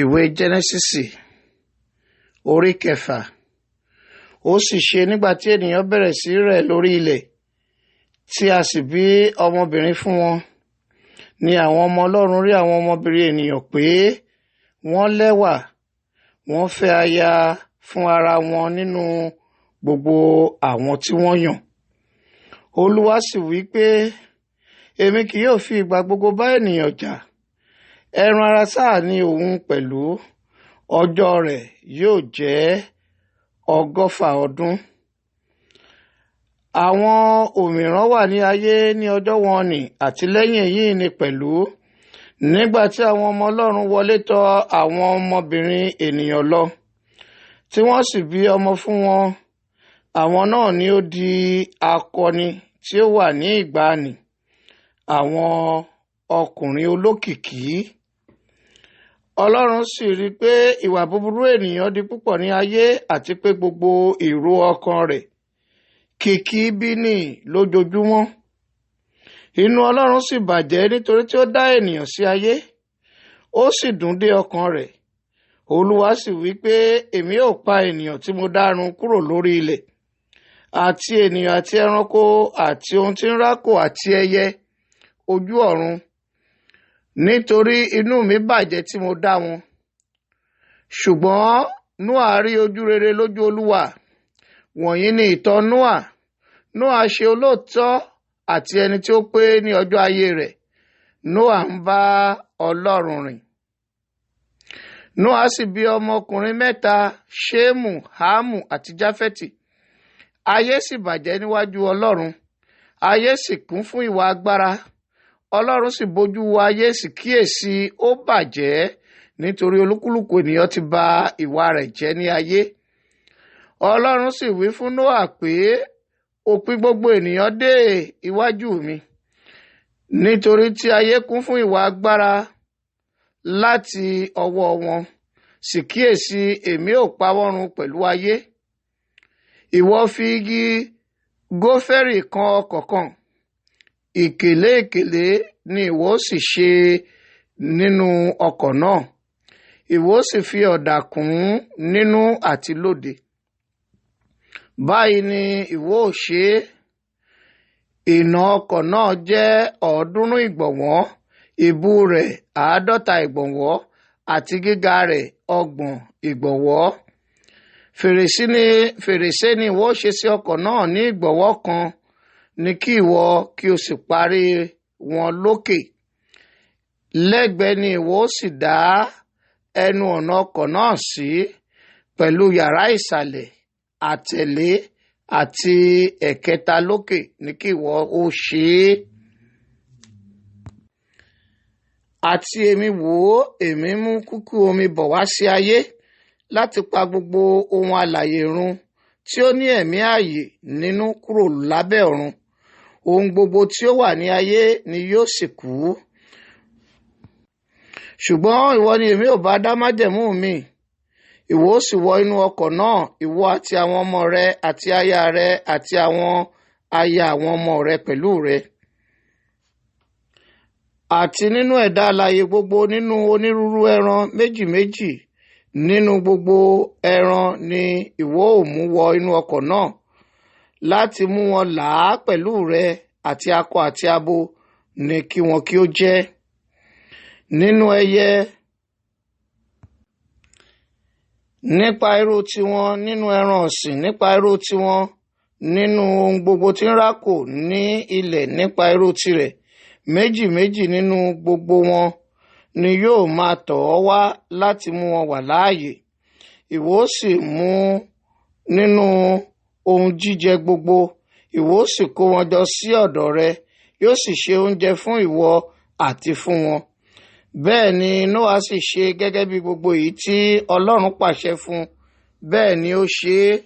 ìwé jẹ́nẹ́sísì orí 6. Ó sì ṣe nígbà tí ènìyàn bẹ̀rẹ̀ sí rẹ̀ lórí ilẹ̀ tí a sì bí ọmọbìnrin fún wọn, ni àwọn ọmọ Ọlọ́run rí àwọn ọmọbìnrin ènìyàn pé wọ́n lẹ́wà, wọ́n fẹ́ aya fún ara wọn nínú gbogbo àwọn tí wọ́n yàn. Olúwa sì wí pé, èmi kì yóò fi ìgbà gbogbo bá ènìyàn jà, ẹran ara sáà ni òun pẹ̀lú, ọjọ́ rẹ̀ yóò jẹ́ 100 ọdún. Àwọn òmíràn wà ní ayé ní ọjọ́ wọn nì àti lẹ́yìn èyí ni pẹ̀lú, nígbà tí àwọn ọmọ Ọlọ́run wọlé tọ̀ àwọn ọmọbìnrin ènìyàn lọ, tí wọ́n sì bí ọmọ fún wọn. Àwọn náà ni ó di akọni tí ó wà ní ìgbàanì, àwọn ọkùnrin olókìkí. Ọlọ́run sì rí pé ìwà búburú ènìyàn di púpọ̀ ní ayé, àti pé gbogbo èrò ọkàn rẹ̀ kìkì ibi ni lójoojúmọ́. Inú Ọlọ́run sì bàjẹ́ nítorí tí ó dá ènìyàn sí ayé, ó sì dùn dé ọkàn rẹ̀. Olúwa sì wí pé, èmi ó pa ènìyàn tí mo dá run kúrò lórí ilẹ̀, àti ènìyàn àti ẹranko àti ohun tí ń rákò àti ẹyẹ ojú ọ̀run, nítorí inú mi bàjẹ́ tí mo dá wọn. Ṣùgbọ́n Nóà rí ojú rere lójú Olúwa. Wọ̀nyí ni ìtàn Nóà. Nóà ṣe olóòótọ́ àti ẹni tí ó pé ní ọjọ́ ayé rẹ̀. Nóà ń bá Ọlọ́run rìn. Nóà sì bí ọmọkùnrin 3, Ṣémù, Hámù àti Jáfẹ́tì. Ayé sì bàjẹ́ níwájú Ọlọ́run, ayé sì kún fún ìwà agbára. Ọlọ́run sì bójú wo ayé, sì kíyèsí ó bàjẹ́, nítorí olúkúlùkù ènìyàn ti bà ìwà rẹ̀ jẹ́ ní ayé. Ọlọ́run sì wí fún Nóà pé, òpin gbogbo ènìyàn dé iwájú mi, nítorí tí ayé kún fún ìwà agbára láti ọwọ́ wọn. Sì kíyèsí, èmi ó pa wọ́n run pẹ̀lú ayé. Ìwọ fi igi gófẹ́rì kan ọkọ̀ kan, ìkèlé ni ìwọ sì ṣe nínú ọkọ̀ náà. Ìwọ sì fi ọ̀dà kùn ún nínú àti lóde. Báyìí ni ìwọ ó ṣe é. Ìnà ọkọ̀ náà jẹ́ 300 ìgbọ̀nwọ́, ìbú rẹ̀ 50 ìgbọ̀nwọ́, àti gíga rẹ̀ 30 ìgbọ̀nwọ́. Fèrèsé ni ìwọ ṣe sí ọkọ̀ náà ní ìgbọ̀nwọ́ kan, ní kí ìwọ kí o sì parí wọn lókè. Lẹ́gbẹ̀ẹ́ ni ìwọ sì dá ẹnu ọ̀nà ọkọ̀ náà sí, pẹ̀lú yàrá ìsàlẹ̀, àtẹ̀lé àti ẹ̀kẹta lókè ní kí ìwọ ó ṣe é. Àti èmi wò ó, èmi mú kúkú omi bọ̀ wá sí ayé, láti pa gbogbo ohun alààyè run tí ó ní ẹ̀mí ààyè nínú kúrò lábẹ́ ọ̀run. Ohun gbogbo tí ó wà ní ayé ni yóò sì kú. Ṣùgbọ́n ìwọ ni èmi ò bá dá májẹ̀mú mi. Ìwọ ó sì wọ inú ọkọ̀ náà, ìwọ àti àwọn ọmọ rẹ àti aya rẹ àti àwọn aya àwọn ọmọ rẹ pẹ̀lú rẹ. Àti nínú ẹ̀dá alààyè gbogbo, nínú onírúurú ẹran méjì, nínú gbogbo ẹran ni ìwọ ó mú wọ inú ọkọ̀ náà, láti mú wọn là á pẹ̀lú rẹ, àti akọ àti abo ni kí wọn kí ó jẹ́. Nínú ẹyẹ nípa irú tiwọn, nínú ẹran ọ̀sìn nípa irú tiwọn, nínú ohun gbogbo tí ń rákò ní ilẹ̀ nípa irú tirẹ̀, méjì nínú gbogbo wọn ni yóò máa tọ̀ ọ́ wá láti mú wọn wà láàyè. Ìwọ ó sì mú nínú ohun jíjẹ gbogbo, ìwọ ó sì kó wọn jọ sí ọ̀dọ̀ rẹ, yóò sì ṣe oúnjẹ fún ìwọ àti fún wọn. Bẹ́ẹ̀ ni Nóà sì ṣe gẹ́gẹ́ bí gbogbo èyí tí Ọlọ́run pàṣẹ fún, bẹ́ẹ̀ ni ó ṣe é.